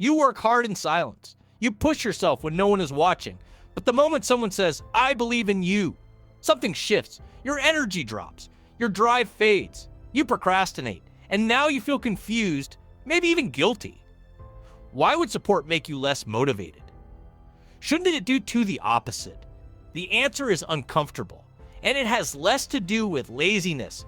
You work hard in silence. You push yourself when no one is watching. But the moment someone says, I believe in you, something shifts. Your energy drops. Your drive fades. You procrastinate. And now you feel confused, maybe even guilty. Why would support make you less motivated? Shouldn't it do the opposite? The answer is uncomfortable, and it has less to do with laziness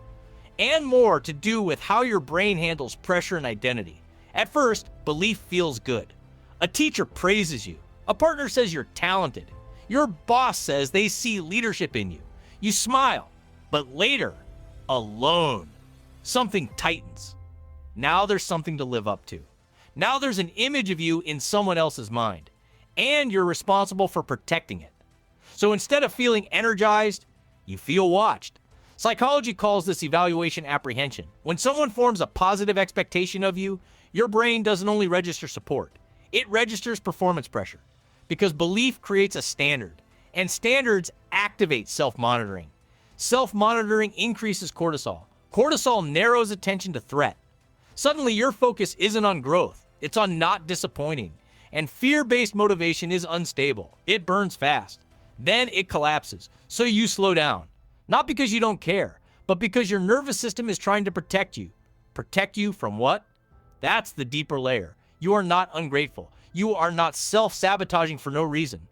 and more to do with how your brain handles pressure and identity. At first, belief feels good. A teacher praises you. A partner says you're talented. Your boss says they see leadership in you. You smile, but later, alone, something tightens. Now there's something to live up to. Now there's an image of you in someone else's mind, and you're responsible for protecting it. So instead of feeling energized, you feel watched. Psychology calls this evaluation apprehension. When someone forms a positive expectation of you, your brain doesn't only register support, it registers performance pressure. Because belief creates a standard, and standards activate self-monitoring. Self-monitoring increases cortisol. Cortisol narrows attention to threat. Suddenly, your focus isn't on growth, it's on not disappointing. And fear-based motivation is unstable. It burns fast. Then it collapses, so you slow down. Not because you don't care, but because your nervous system is trying to protect you. Protect you from what? That's the deeper layer. You are not ungrateful. You are not self-sabotaging for no reason.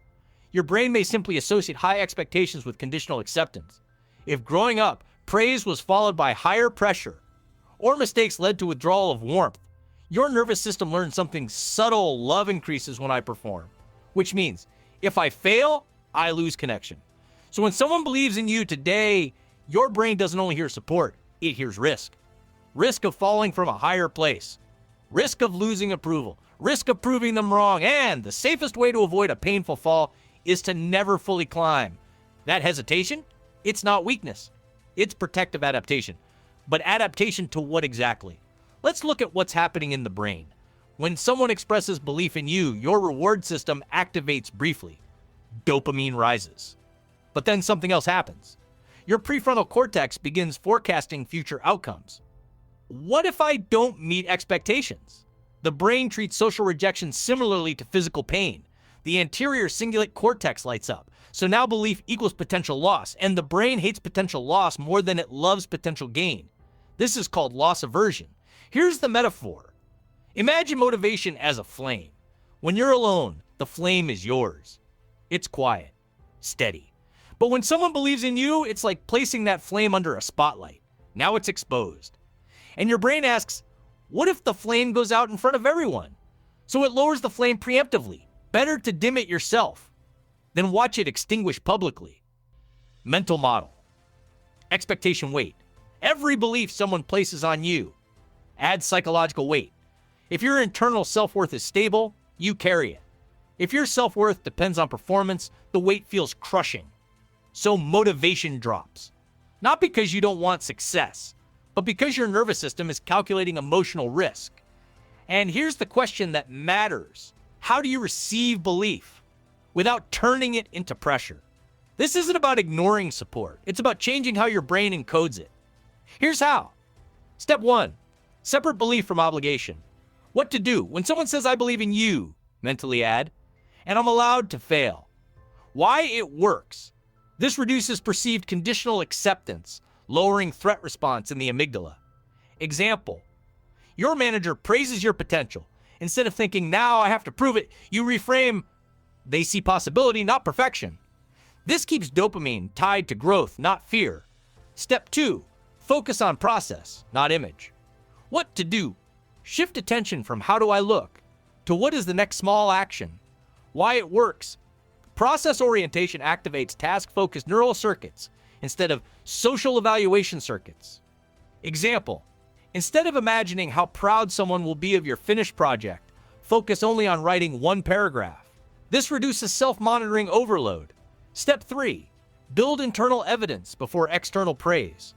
Your brain may simply associate high expectations with conditional acceptance. If growing up, praise was followed by higher pressure, or mistakes led to withdrawal of warmth, your nervous system learned something subtle: love increases when I perform. Which means, if I fail, I lose connection. So when someone believes in you today, your brain doesn't only hear support, it hears risk. Risk of falling from a higher place. Risk of losing approval. Risk of proving them wrong. And the safest way to avoid a painful fall is to never fully climb. That hesitation? It's not weakness. It's protective adaptation. But adaptation to what exactly? Let's look at what's happening in the brain. When someone expresses belief in you, your reward system activates briefly. Dopamine rises. But then something else happens. Your prefrontal cortex begins forecasting future outcomes. What if I don't meet expectations? The brain treats social rejection similarly to physical pain. The anterior cingulate cortex lights up. So now belief equals potential loss, and the brain hates potential loss more than it loves potential gain. This is called loss aversion. Here's the metaphor. Imagine motivation as a flame. When you're alone, the flame is yours. It's quiet, steady. But when someone believes in you, it's like placing that flame under a spotlight. Now it's exposed. And your brain asks, what if the flame goes out in front of everyone? So it lowers the flame preemptively. Better to dim it yourself than watch it extinguish publicly. Mental model. Expectation weight. Every belief someone places on you adds psychological weight. If your internal self-worth is stable, you carry it. If your self-worth depends on performance, the weight feels crushing. So motivation drops. Not because you don't want success, but because your nervous system is calculating emotional risk. And here's the question that matters. How do you receive belief without turning it into pressure? This isn't about ignoring support. It's about changing how your brain encodes it. Here's how. Step 1. Separate belief from obligation. What to do when someone says, I believe in you, mentally add, and I'm allowed to fail. Why it works. This reduces perceived conditional acceptance, lowering threat response in the amygdala. Example. Your manager praises your potential. Instead of thinking, now I have to prove it, you reframe, they see possibility, not perfection. This keeps dopamine tied to growth, not fear. Step 2. Focus on process, not image. What to do? Shift attention from how do I look to what is the next small action. Why it works. Process orientation activates task-focused neural circuits instead of social evaluation circuits. Example. Instead of imagining how proud someone will be of your finished project, focus only on writing one paragraph. This reduces self-monitoring overload. Step 3. Build internal evidence before external praise.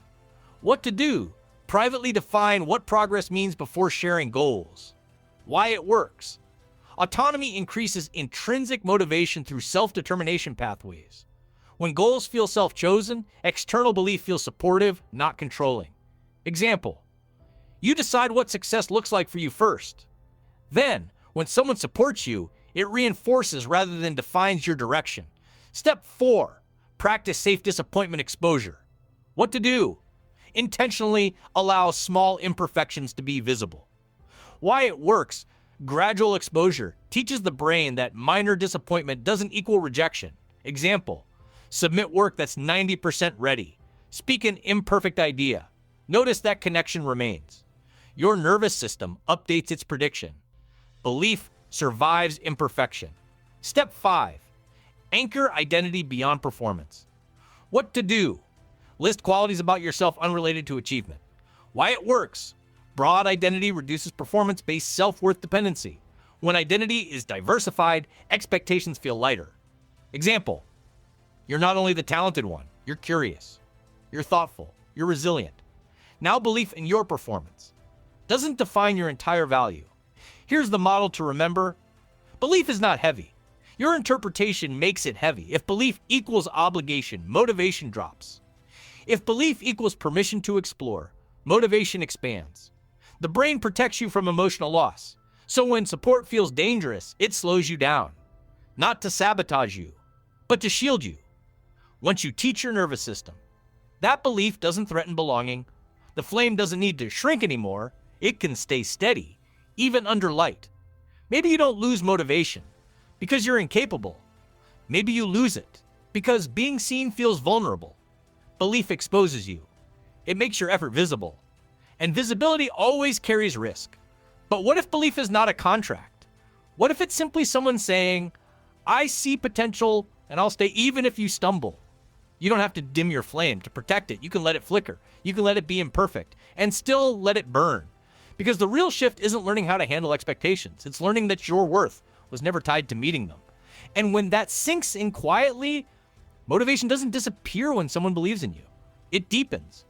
What to do? Privately define what progress means before sharing goals. Why it works. Autonomy increases intrinsic motivation through self-determination pathways. When goals feel self-chosen, external belief feels supportive, not controlling. Example. You decide what success looks like for you first. Then, When someone supports you, it reinforces rather than defines your direction. Step 4. Practice safe disappointment exposure. What to do? Intentionally allow small imperfections to be visible. Why it works: gradual exposure teaches the brain that minor disappointment doesn't equal rejection. Example: submit work that's 90% ready. Speak an imperfect idea. Notice that connection remains. Your nervous system updates its prediction. Belief survives imperfection. Step 5. Anchor identity beyond performance. What to do? List qualities about yourself unrelated to achievement. Why it works: broad identity reduces performance-based self-worth dependency. When identity is diversified, expectations feel lighter. Example: you're not only the talented one, you're curious, you're thoughtful, you're resilient. Now belief in your performance doesn't define your entire value. Here's the model to remember. Belief is not heavy. Your interpretation makes it heavy. If belief equals obligation, motivation drops. If belief equals permission to explore, motivation expands. The brain protects you from emotional loss. So when support feels dangerous, it slows you down. Not to sabotage you, but to shield you. Once you teach your nervous system that belief doesn't threaten belonging, the flame doesn't need to shrink anymore. It can stay steady, even under light. Maybe you don't lose motivation because you're incapable. Maybe you lose it because being seen feels vulnerable. Belief exposes you. It makes your effort visible. And visibility always carries risk. But what if belief is not a contract? What if it's simply someone saying, I see potential and I'll stay even if you stumble? You don't have to dim your flame to protect it. You can let it flicker. You can let it be imperfect and still let it burn. Because the real shift isn't learning how to handle expectations. It's learning that your worth was never tied to meeting them. And when that sinks in quietly, motivation doesn't disappear when someone believes in you. It deepens.